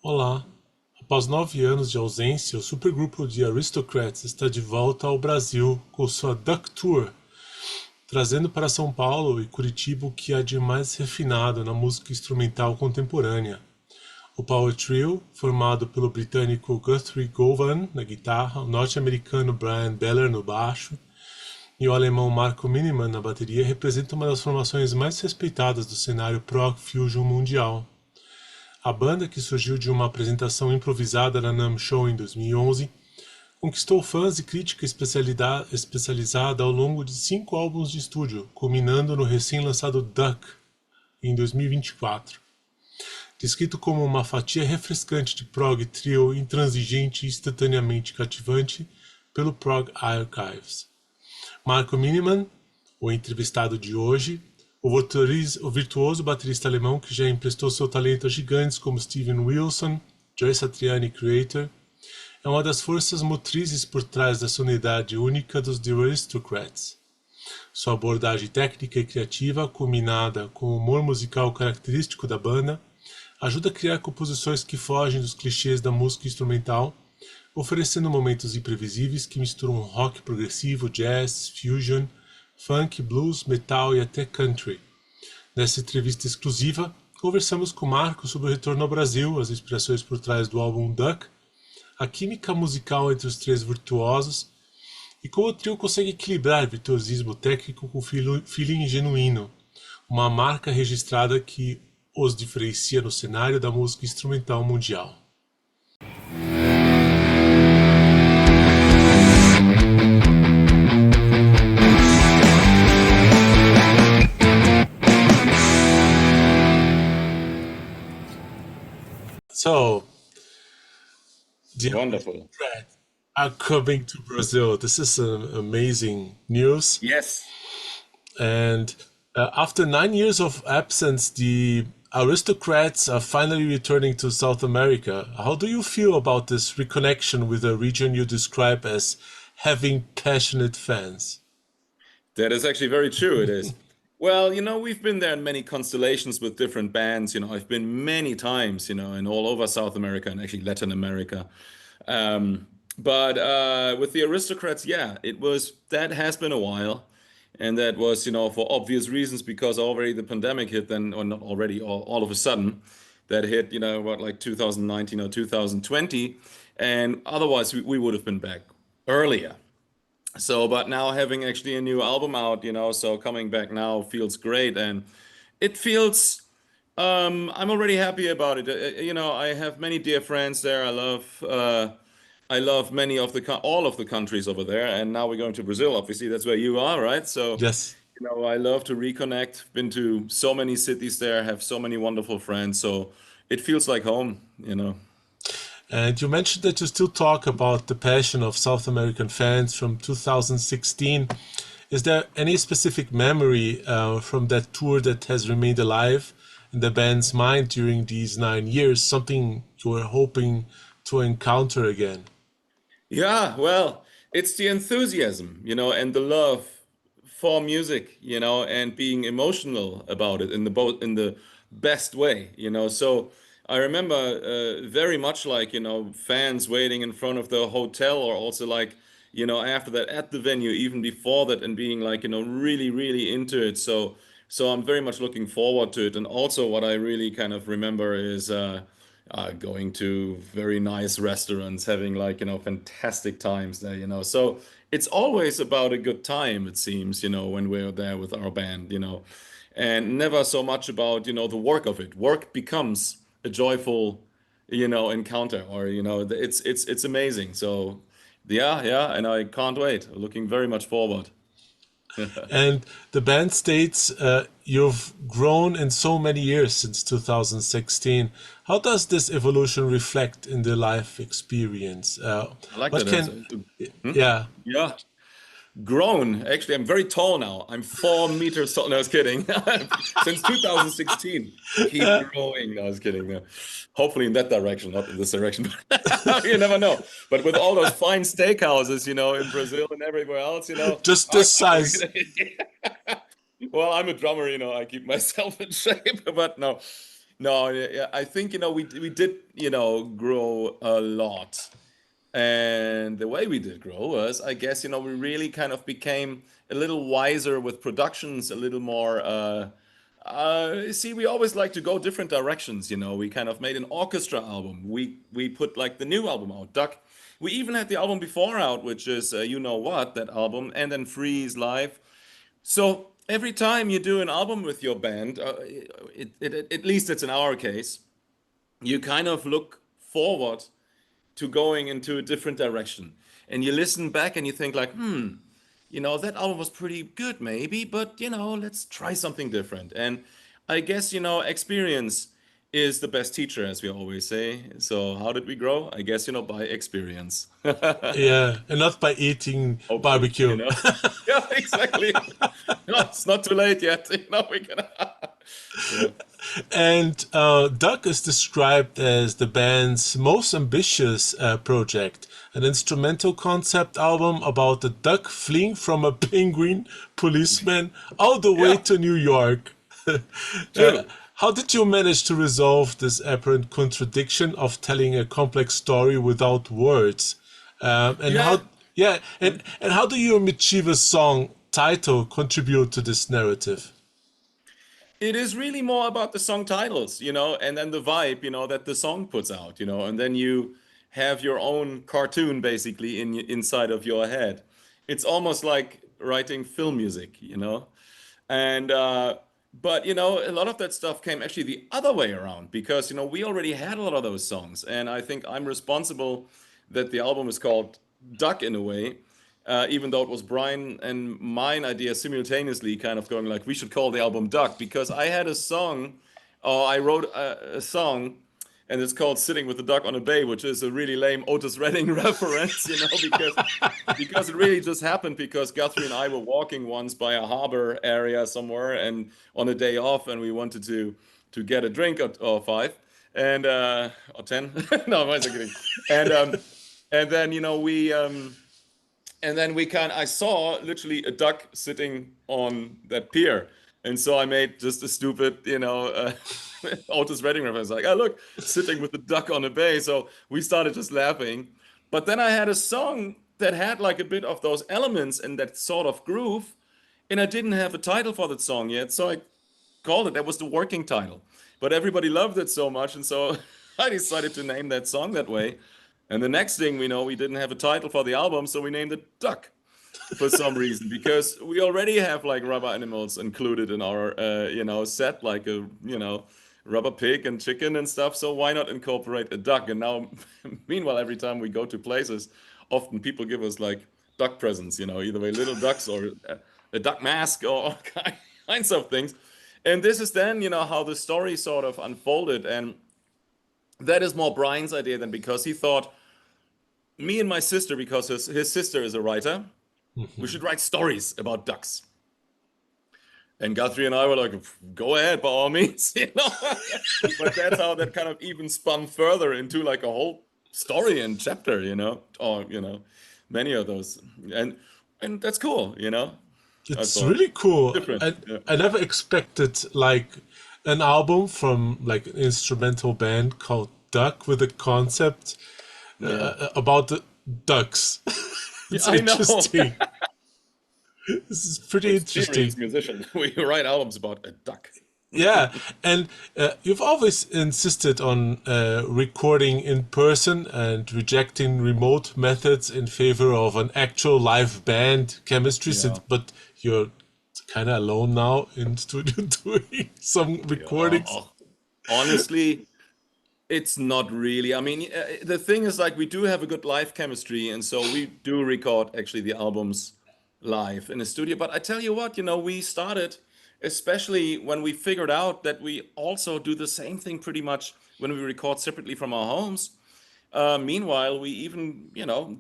Olá! Após 9 anos de ausência, o supergrupo de Aristocrats está de volta ao Brasil com sua Duck Tour, trazendo para São Paulo e Curitiba o que há de mais refinado na música instrumental contemporânea. O Power Trio, formado pelo britânico Guthrie Govan na guitarra, o norte-americano Bryan Beller no baixo e o alemão Marco Minnemann na bateria, representa uma das formações mais respeitadas do cenário prog fusion mundial. A banda, que surgiu de uma apresentação improvisada na NAMM Show em 2011, conquistou fãs e crítica especializada ao longo de 5 álbuns de estúdio, culminando no recém-lançado Duck, em 2024. Descrito como uma fatia refrescante de prog trio intransigente e instantaneamente cativante pelo Prog Archives. Marco Minnemann, o entrevistado de hoje, o virtuoso baterista alemão que já emprestou seu talento a gigantes como Steven Wilson, Joe Satriani e Creator, é uma das forças motrizes por trás da sonoridade única dos The Aristocrats. Sua abordagem técnica e criativa, combinada com o humor musical característico da banda, ajuda a criar composições que fogem dos clichês da música instrumental, oferecendo momentos imprevisíveis que misturam rock progressivo, jazz, fusion, funk, blues, metal e até country. Nessa entrevista exclusiva, conversamos com Marco sobre o retorno ao Brasil, as inspirações por trás do álbum Duck, a química musical entre os três virtuosos e como o trio consegue equilibrar virtuosismo técnico com feeling genuíno, uma marca registrada que os diferencia no cenário da música instrumental mundial. So, the Wonderful. Aristocrats are coming to Brazil. This is amazing news. Yes. And after 9 years of absence, the Aristocrats are finally returning to South America. How do you feel about this reconnection with a region you describe as having passionate fans? That is actually very true. It is. Well, we've been there in many constellations with different bands. I've been many times, and all over South America and actually Latin America. But with the Aristocrats, yeah, that has been a while. And that was, for obvious reasons, because already the pandemic hit then, or not already, all of a sudden, that hit, like 2019 or 2020. And otherwise, we would have been back earlier. So, but now having actually a new album out, so coming back now feels great, and it feels I'm already happy about it. I have many dear friends there. I love many of all of the countries over there, and now we're going to Brazil. Obviously, that's where you are, right? So, Yes. I love to reconnect. Been to so many cities there, have so many wonderful friends. So it feels like home. And you mentioned that you still talk about the passion of South American fans from 2016. Is there any specific memory from that tour that has remained alive in the band's mind during these 9 years? Something you were hoping to encounter again? Yeah, well, it's the enthusiasm, and the love for music, and being emotional about it in the best way. So I remember very much like, fans waiting in front of the hotel, or also like, after that at the venue, even before that, and being like, really, really into it. So I'm very much looking forward to it. And also what I really kind of remember is going to very nice restaurants, having like, fantastic times there. So it's always about a good time, it seems, when we're there with our band. And never so much about, the work of it. Work becomes a joyful, encounter, or, it's amazing. So yeah, yeah, and I can't wait. Looking very much forward. And the band states you've grown in so many years since 2016. How does this evolution reflect in the life experience? I like What that can, answer. Hmm? yeah, Yeah. Grown. Actually, I'm very tall now. I'm 4 meters tall. No, I was kidding. Since 2016. Keep growing. No, I was kidding. No. Hopefully in that direction, not in this direction. You never know. But with all those fine steakhouses, in Brazil and everywhere else, just I this size. can't. Well, I'm a drummer, I keep myself in shape, but no. No, yeah, I think, we did, grow a lot. And the way we did grow was, I guess, we really kind of became a little wiser with productions, a little more. See, we always like to go different directions. We kind of made an orchestra album. We put like the new album out, Duck. We even had the album before out, which is you know what, that album, and then Freeze Live. So every time you do an album with your band, at least it's in our case, you kind of look forward to going into a different direction. And you listen back and you think like, that album was pretty good maybe, but let's try something different. And I guess, experience is the best teacher, as we always say. So how did we grow? I guess, by experience. Yeah, and not by eating Hopefully, barbecue. Yeah, exactly. No, it's not too late yet. We can. Yeah. And Duck is described as the band's most ambitious project, an instrumental concept album about a duck fleeing from a penguin policeman all the way Yeah, to New York. Uh, true. how did you manage to resolve this apparent contradiction of telling a complex story without words? And Yeah. how, yeah, and how do your mischievous song title contribute to this narrative? It is really more about the song titles, and then the vibe, that the song puts out, and then you have your own cartoon basically inside of your head. It's almost like writing film music. And but a lot of that stuff came actually the other way around because we already had a lot of those songs, and I think I'm responsible that the album is called Duck in a way, even though it was Brian and mine idea simultaneously, kind of going like we should call the album Duck because I had a song, or I wrote a song. And it's called "Sitting with the Duck on a Bay," which is a really lame Otis Redding reference, because it really just happened because Guthrie and I were walking once by a harbor area somewhere and on a day off, and we wanted to get a drink or five and or 10. No, I'm just kidding. And and then I saw literally a duck sitting on that pier. And so I made just a stupid, Otis Redding reference, like, oh, look, sitting with the duck on a bay. So we started just laughing. But then I had a song that had like a bit of those elements and that sort of groove. And I didn't have a title for that song yet. So I called it, that was the working title. But everybody loved it so much. And so I decided to name that song that way. And the next thing we know, we didn't have a title for the album. So we named it Duck for some reason because we already have like rubber animals included in our set, like a rubber pig and chicken and stuff, so why not incorporate a duck? And now meanwhile, every time we go to places, often people give us like duck presents, either way little ducks or a duck mask or all kinds of things. And this is then how the story sort of unfolded, and that is more Brian's idea than because he thought me and my sister, because his sister is a writer, we should write stories about ducks. And Guthrie and I were like, go ahead, by all means, But that's how that kind of even spun further into like a whole story and chapter, or many of those, and that's cool. I It's thought really cool. different. Yeah. I never expected like an album from like an instrumental band called Duck with a concept Yeah. about the ducks. Yeah, It's I know. interesting. This is pretty interesting. Experienced musician. We write albums about a duck. Yeah, and you've always insisted on recording in person and rejecting remote methods in favor of an actual live band chemistry. Yeah. But you're kind of alone now in studio doing some recordings. Yeah. Honestly, it's not really. I mean, the thing is, like, we do have a good live chemistry, and so we do record actually the albums live in the studio. But I tell you what, we started, especially when we figured out that we also do the same thing pretty much when we record separately from our homes. Meanwhile, we even,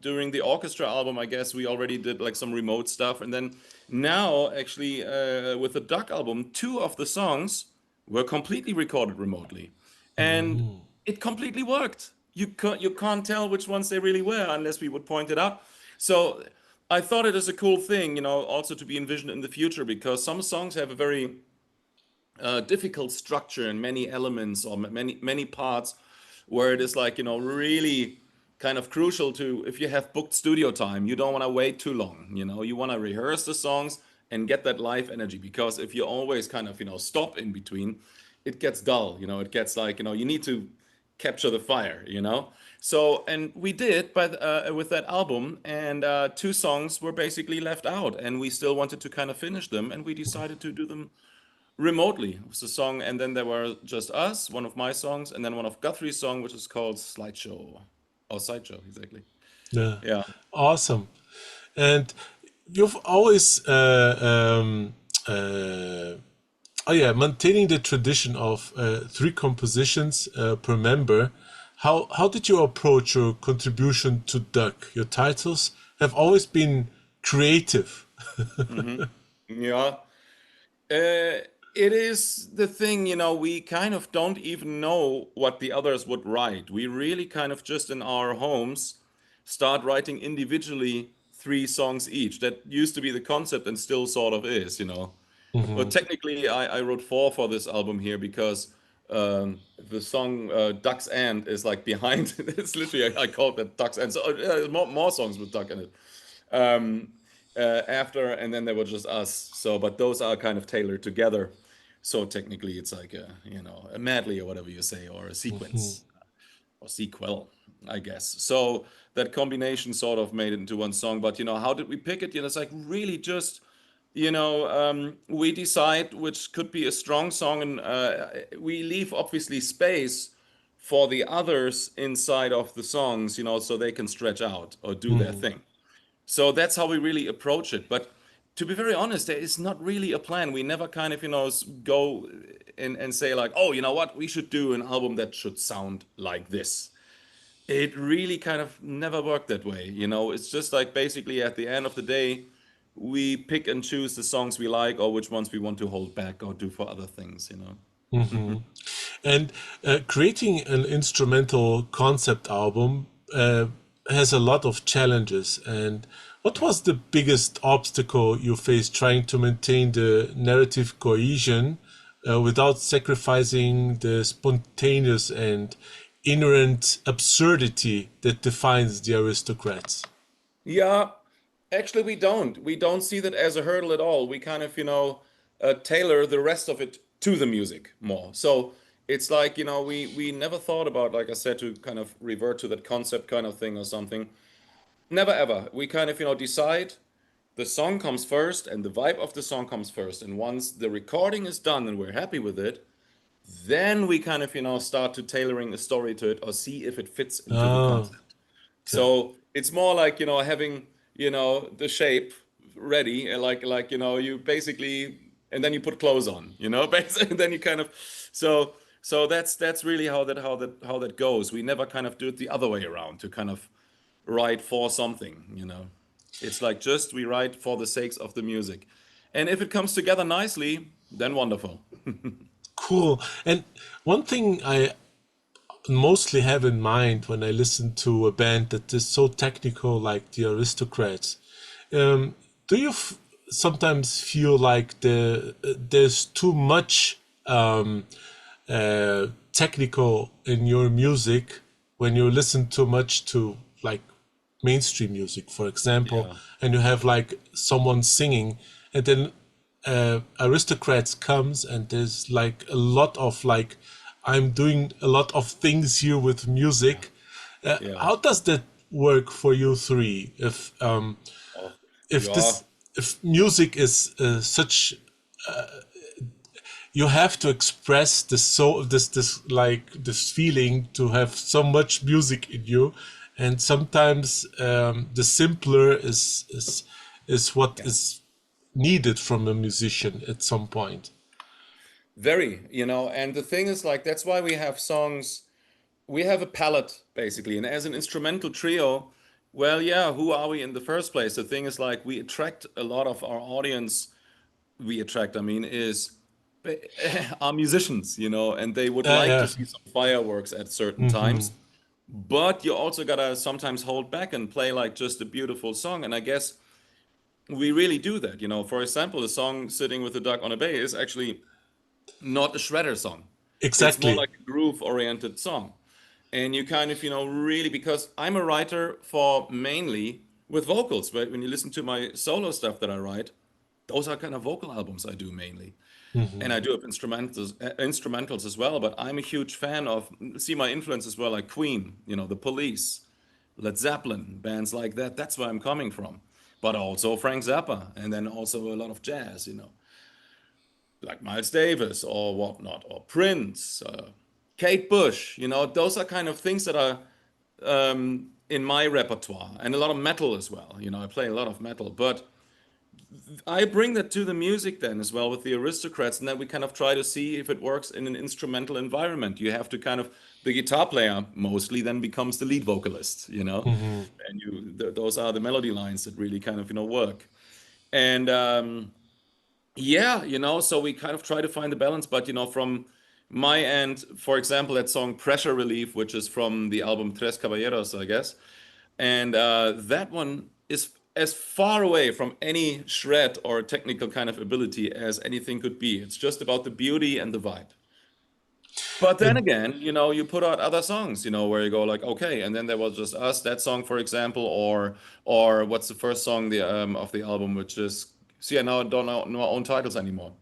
during the orchestra album, I guess we already did like some remote stuff. And then now, actually, with the Duck album, two of the songs were completely recorded remotely. And it completely worked. You can't tell which ones they really were unless we would point it out. So I thought it is a cool thing, also to be envisioned in the future because some songs have a very difficult structure and many elements or many parts where it is like, really kind of crucial to, if you have booked studio time, you don't want to wait too long. You want to rehearse the songs and get that live energy, because if you always kind of, stop in between, it gets dull. It gets like, you need to capture the fire. So, and we did, but with that album, and two songs were basically left out, and we still wanted to kind of finish them, and we decided to do them remotely. It was a song, and then there were just us, one of my songs, and then one of Guthrie's song, which is called Slideshow, or Sideshow, exactly. Yeah. Yeah. Awesome. And you've always oh yeah, maintaining the tradition of three compositions per member. How did you approach your contribution to Duck? Your titles have always been creative. Hmm. Yeah. It is the thing, we kind of don't even know what the others would write. We really kind of just in our homes start writing individually three songs each. That used to be the concept and still sort of is. Well, Hmm. technically, I wrote four for this album here because the song Duck's End is like behind. It's literally, I called that Duck's End. So more songs with Duck in it. Um, After, and then there were just us. So, but those are kind of tailored together. So technically, it's like a medley or whatever you say, or a Hmm. sequence or sequel, I guess. So that combination sort of made it into one song. But how did we pick it? It's like really just we decide which could be a strong song, and we leave obviously space for the others inside of the songs, so they can stretch out or do their Hmm. thing. So that's how we really approach it. But to be very honest, there is not really a plan. We never kind of, go and say like, oh, you know what, we should do an album that should sound like this. It really kind of never worked that way. It's just like basically at the end of the day, we pick and choose the songs we like or which ones we want to hold back or do for other things. Hmm. And creating an instrumental concept album has a lot of challenges. And what Yeah. was the biggest obstacle you faced trying to maintain the narrative cohesion without sacrificing the spontaneous and inherent absurdity that defines the aristocrats? Yeah, actually, we don't. We don't see that as a hurdle at all. We kind of, tailor the rest of it to the music more. So it's like, we never thought about, like I said, to kind of revert to that concept kind of thing or something. Never ever. We kind of, decide the song comes first and the vibe of the song comes first. And once the recording is done and we're happy with it, then we kind of, start to tailoring a story to it or see if it fits into the Oh, concept. okay. So it's more like, having, the shape ready and you basically, and then you put clothes on, basically, and then you kind of, so that's really how that goes. We never kind of do it the other way around to kind of write for something. It's like just we write for the sakes of the music. And if it comes together nicely, then wonderful. Cool. And one thing I mostly have in mind when I listen to a band that is so technical like the Aristocrats. Do you sometimes feel like there's too much technical in your music when you listen too much to like mainstream music, for example, Yeah. and you have like someone singing, and then Aristocrats comes and there's like a lot of like I'm doing a lot of things here with Yeah. music. Yeah. How does that work for you three? Oh, If yeah. this if music is such you have to express this so this like this feeling to have so much music in you, and sometimes the simpler is what Yeah. is needed from a musician at some point. Very, and the thing is like that's why we have songs, we have a palette basically, and as an instrumental trio, well, yeah, who are we in the first place? The thing is like we attract a lot of our audience, we attract, I mean, is are musicians, and they would Yeah, like to yeah. see some fireworks at certain Hmm. times, but you also gotta sometimes hold back and play like just a beautiful song, and I guess we really do that. For example, the song "Sitting with the Duck on a Bay" is actually not a shredder song. It's more Exactly. like a groove-oriented song. And you kind of, really, because I'm a writer for mainly with vocals, right? When you listen to my solo stuff that I write, those are kind of vocal albums I do mainly. And Hmm. I do have instrumentals as well, but I'm a huge fan of, see my influence as well, like Queen, The Police, Led Zeppelin, bands like that. That's where I'm coming from. But also Frank Zappa, and then also a lot of jazz, like Miles Davis or whatnot, or Prince, Kate Bush. Those are kind of things that are in my repertoire, and a lot of metal as well. I play a lot of metal, but I bring that to the music then as well with the Aristocrats, and then we kind of try to see if it works in an instrumental environment. You have to kind of, the guitar player mostly then becomes the lead vocalist, Hmm. and those are the melody lines that really kind of work. And yeah, so we kind of try to find the balance, but from my end, for example, that song Pressure Relief, which is from the album Tres Caballeros, I guess. And that one is as far away from any shred or technical kind of ability as anything could be. It's just about the beauty and the vibe. But then And again, you put out other songs, where you go like, okay, and then there was just us, that song, for example, or what's the first song of the album, which is, see, I now don't know our own titles anymore.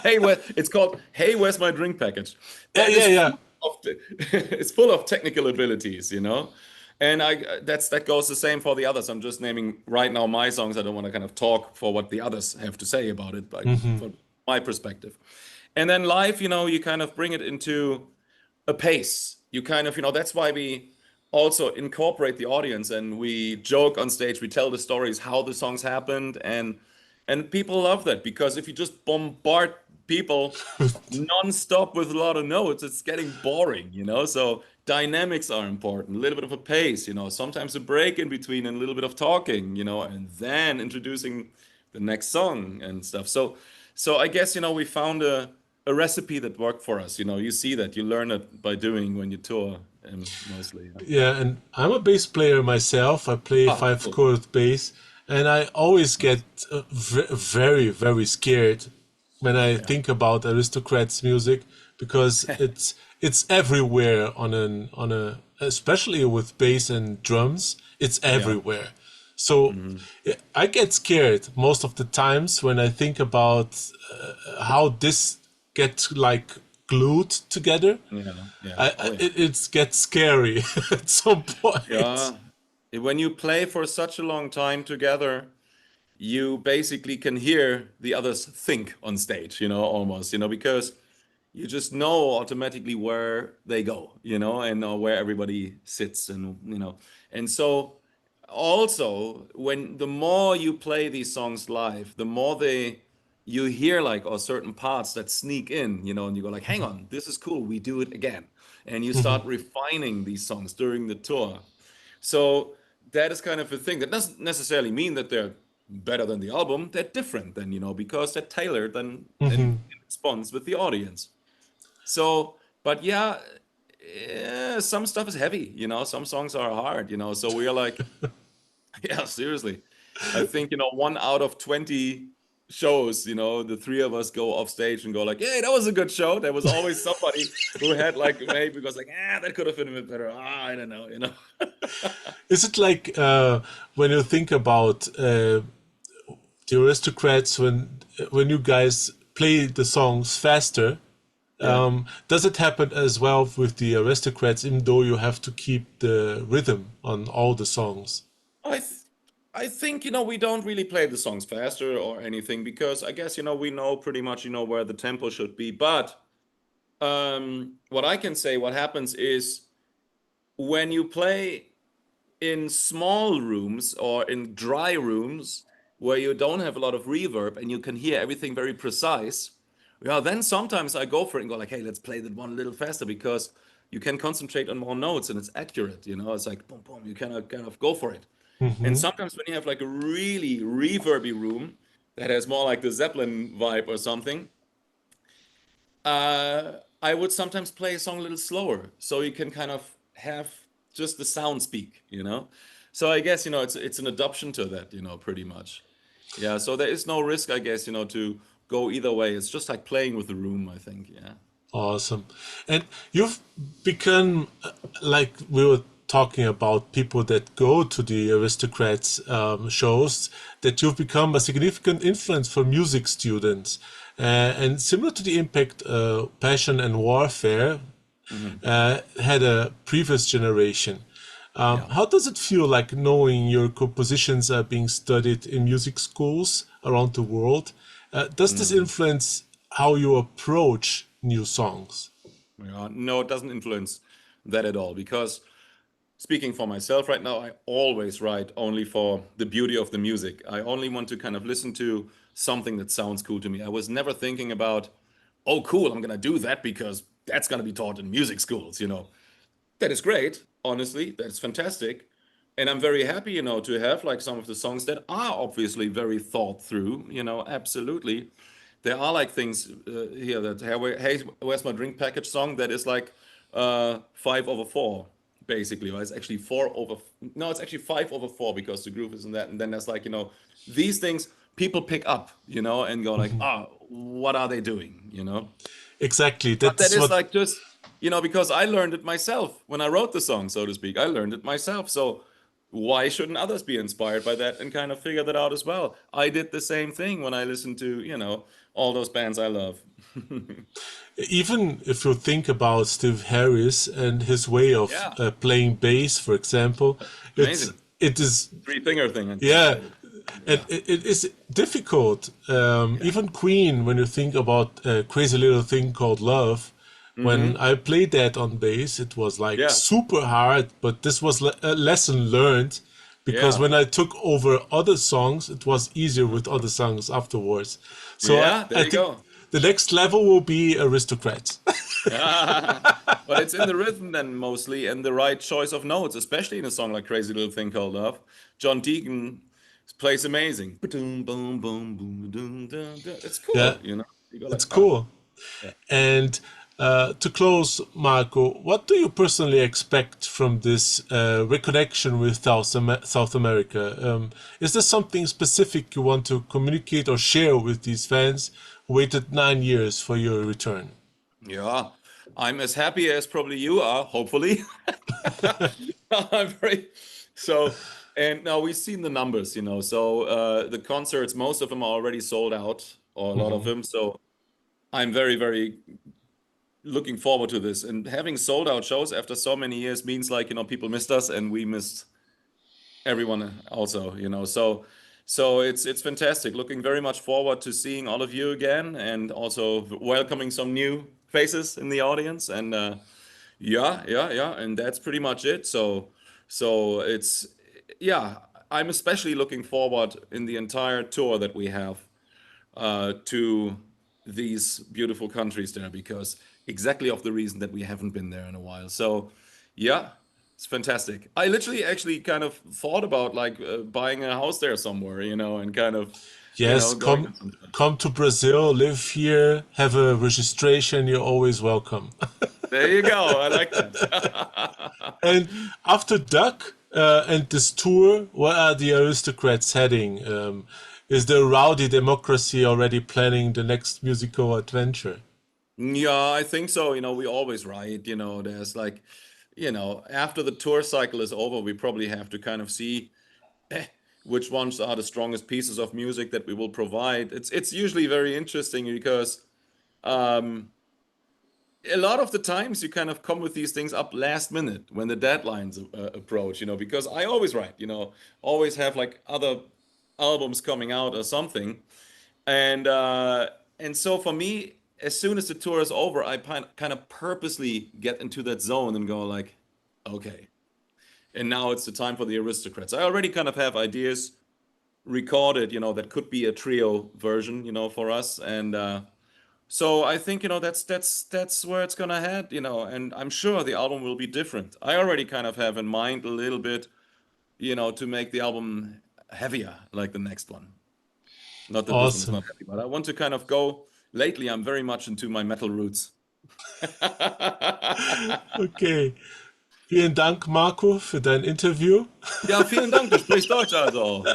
Hey, it's called "Hey, Where's My Drink Package?" yeah, That yeah, is yeah. full of it's full of technical abilities, and that goes the same for the others. I'm just naming right now my songs. I don't want to kind of talk for what the others have to say about it, but Hmm. from my perspective. And then live, you kind of bring it into a pace. You kind of, that's why we also incorporate the audience and we joke on stage, we tell the stories, how the songs happened, and people love that because if you just bombard people non-stop with a lot of notes, it's getting boring, So dynamics are important, a little bit of a pace, sometimes a break in between and a little bit of talking, and then introducing the next song and stuff. So I guess, we found a recipe that worked for us. You see that, you learn it by doing when you tour, mostly. Yeah. Yeah, and I'm a bass player myself. I play Ah, five cool. chord bass, and I always get Nice. very, very scared when I Yeah. think about Aristocrats music because it's everywhere on a especially with bass and drums. It's Yeah. everywhere. So Hmm. I get scared most of the times when I think about how this gets like glued together. Yeah. Yeah. Oh, yeah. It gets scary at some point. Yeah. When you play for such a long time together, you basically can hear the others think on stage, almost, because you just know automatically where they go, and where everybody sits, and so also when the more you play these songs live, the more you hear like or certain parts that sneak in, and you go like, hang on, this is cool, we do it again, and you Mhm. start refining these songs during the tour. So that is kind of a thing. That doesn't necessarily mean that they're better than the album. They're different than, because they're tailored and in Mhm. response with the audience. So, but yeah, some stuff is heavy, some songs are hard, so we are like, yeah, seriously. I think, 1 out of 20 shows, the three of us go off stage and go like, hey, that was a good show. There was always somebody who had like maybe goes like, that could have been a bit better. I don't know. Is it like when you think about the Aristocrats when you guys play the songs faster? Yeah. Does it happen as well with the Aristocrats, even though you have to keep the rhythm on all the songs? I th I think, we don't really play the songs faster or anything because I guess, we know pretty much, where the tempo should be. But what I can say, what happens is when you play in small rooms or in dry rooms where you don't have a lot of reverb and you can hear everything very precise, yeah, then sometimes I go for it and go like, hey, let's play that one a little faster because you can concentrate on more notes and it's accurate, It's like boom, boom, you kind of go for it. And Hmm. sometimes when you have like a really reverby room that has more like the Zeppelin vibe or something, I would sometimes play a song a little slower so you can kind of have just the sound speak. So I guess, it's an adoption to that, pretty much. Yeah, so there is no risk, I guess, to go either way. It's just like playing with the room, I think. Yeah. Awesome. And you've become, like we were talking about people that go to the Aristocrats shows, that you've become a significant influence for music students. And similar to the impact Passion and Warfare Hmm. had a previous generation. Yeah. How does it feel like knowing your compositions are being studied in music schools around the world? Does this Mm. influence how you approach new songs? Yeah. No, it doesn't influence that at all because speaking for myself right now, I always write only for the beauty of the music. I only want to kind of listen to something that sounds cool to me. I was never thinking about, oh, cool, I'm gonna do that because that's gonna be taught in music schools, you know. That is great, honestly, that's fantastic. And I'm very happy, you know, to have like some of the songs that are obviously very thought through, you know, absolutely. There are like things here that, hey, where's my drink package song that is like 5/4, basically. Or it's actually no, it's actually 5/4 because the groove is in that. And then there's like, you know, these things people pick up, you know, and go like, ah, what are they doing, you know? Exactly. But that That's is what. like just, you know, because I learned it myself when I wrote the song, so to speak. I learned it myself. So why shouldn't others be inspired by that and kind of figure that out as well? I did the same thing when I listened to, you know, all those bands I love. Even if you think about Steve Harris and his way of Yeah, playing bass, for example, it's amazing. it is Three finger thing and yeah, translated. and Yeah, it is difficult. yeah. Even Queen, when you think about a crazy little thing called love, when Mm-hmm. I played that on bass, it was like Yeah, super hard, but this was a lesson learned because yeah, when I took over other songs, it was easier with other songs afterwards. So yeah. There I you think go. the next level will be Aristocrats. Yeah. But it's in the rhythm then mostly and the right choice of notes, especially in a song like Crazy Little Thing Called Love. John Deacon plays amazing. Ba-doom, boom, boom, boom, ba-doom, dun, dun. It's Yeah, cool, you know? You go it's like, oh, cool. yeah. And to close, Marco, what do you personally expect from this reconnection with South America? Is there something specific you want to communicate or share with these fans who waited 9 years for your return? Yeah. I'm as happy as probably you are, hopefully. I'm very so and now we've seen the numbers, you know. So the concerts, most of them are already sold out, or a lot of Mhm. them. So I'm very, very looking forward to this. And having sold out shows after so many years means like, you know, people missed us and we missed everyone also, you know. So it's fantastic. Looking very much forward to seeing all of you again and also welcoming some new faces in the audience. And yeah. And that's pretty much it. So it's yeah, I'm especially looking forward in the entire tour that we have to these beautiful countries there because exactly of the reason that we haven't been there in a while. So, yeah, it's fantastic. I literally actually kind of thought about like buying a house there somewhere, you know, and kind of, you Yes, know, going there sometime. come to Brazil, live here, have a registration. You're always welcome. There you go. I like that. And after Duck and this tour, where are the aristocrats heading? Is the rowdy democracy already planning the next musical adventure? Yeah, I think so. You know, we always write, you know, there's like, you know, after the tour cycle is over, we probably have to kind of see which ones are the strongest pieces of music that we will provide. It's usually very interesting because um, a lot of the times you kind of come with these things up last minute when the deadlines approach, you know, because I always write, you know, always have like other albums coming out or something. And uh and so for me, as soon as the tour is over, I kind of purposely get into that zone and go like, okay, and now it's the time for the aristocrats. I already kind of have ideas recorded, you know, that could be a trio version, you know, for us. And so I think, you know, that's where it's gonna head, you know, and I'm sure the album will be different. I already kind of have in mind a little bit, you know, to make the album heavier like the next one. Not that this one is Awesome. not heavy, but I want to kind of go. Lately, I'm very much into my metal roots. Okay. Vielen Dank, Marco, für dein Interview. Ja, vielen Dank. Du sprichst Deutsch also auch.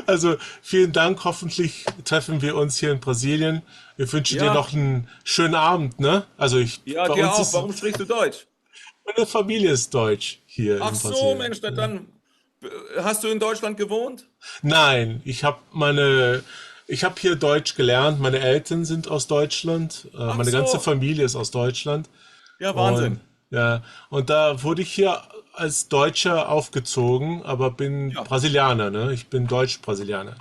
Also vielen Dank. Hoffentlich treffen wir uns hier in Brasilien. Ich wünsche dir Ja, noch einen schönen Abend, ne? Also ja, bei dir uns auch. ist, Warum sprichst du Deutsch? meine Familie ist deutsch hier Ach in so, Brasilien. Mensch, dann hast du in Deutschland gewohnt? Nein, ich habe hier Deutsch gelernt. Meine Eltern sind aus Deutschland. Ach Meine ganze so, Familie ist aus Deutschland. ja, Und Wahnsinn. ja, und da wurde ich hier als Deutscher aufgezogen, aber bin Ja, Brasilianer, ne? Ich bin Deutsch-Brasilianer.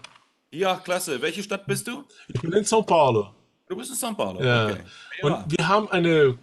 ja, klasse. Welche Stadt bist du? Ich bin in São Paulo. Du bist in São Paulo, Ja. okay. Und Ja, wir haben eine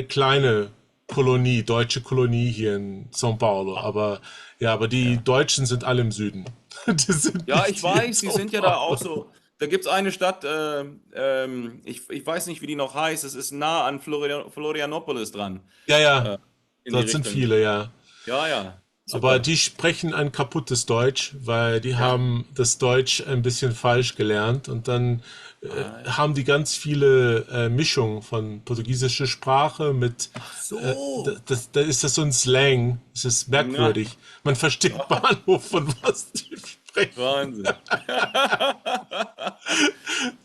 kleine Kolonie, deutsche Kolonie hier in São Paulo. Aber ja, aber die ja. Deutschen sind alle im Süden. Die sind Ja, nicht ich hier in weiß, die São sind ja da auch Paulo. so. Da gibt es eine Stadt, ich weiß nicht, wie die noch heißt. Es ist nah an Florianopolis dran, Ja, ja, äh, in die dort sind Richtung. viele, ja. Ja, ja, Aber super. die sprechen ein kaputtes Deutsch, weil die Ja. haben das Deutsch ein bisschen falsch gelernt und dann Ah, ja. haben die ganz viele Mischungen von portugiesischer Sprache mit, Ach so. da ist das so ein Slang, es ist Na, merkwürdig. Man versteht Bahnhof von was die sprechen. Wahnsinn.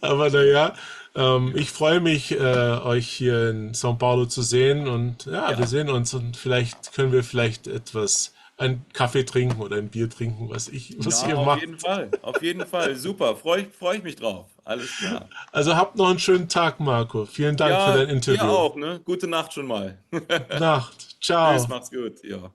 Aber naja, ich freue mich, euch hier in São Paulo zu sehen und ja, wir Ja, sehen uns und vielleicht können wir vielleicht etwas, einen Kaffee trinken oder ein Bier trinken, was ja, ihr auf jeden macht. Fall. Auf jeden Fall. Super. Freu ich mich drauf. Alles klar. Also habt noch einen schönen Tag, Marco. Vielen Dank für Ja, dein dir Interview. auch, ne? Gute Nacht schon mal. Gute Nacht. Tschüss, Ciao. macht's gut. Ja.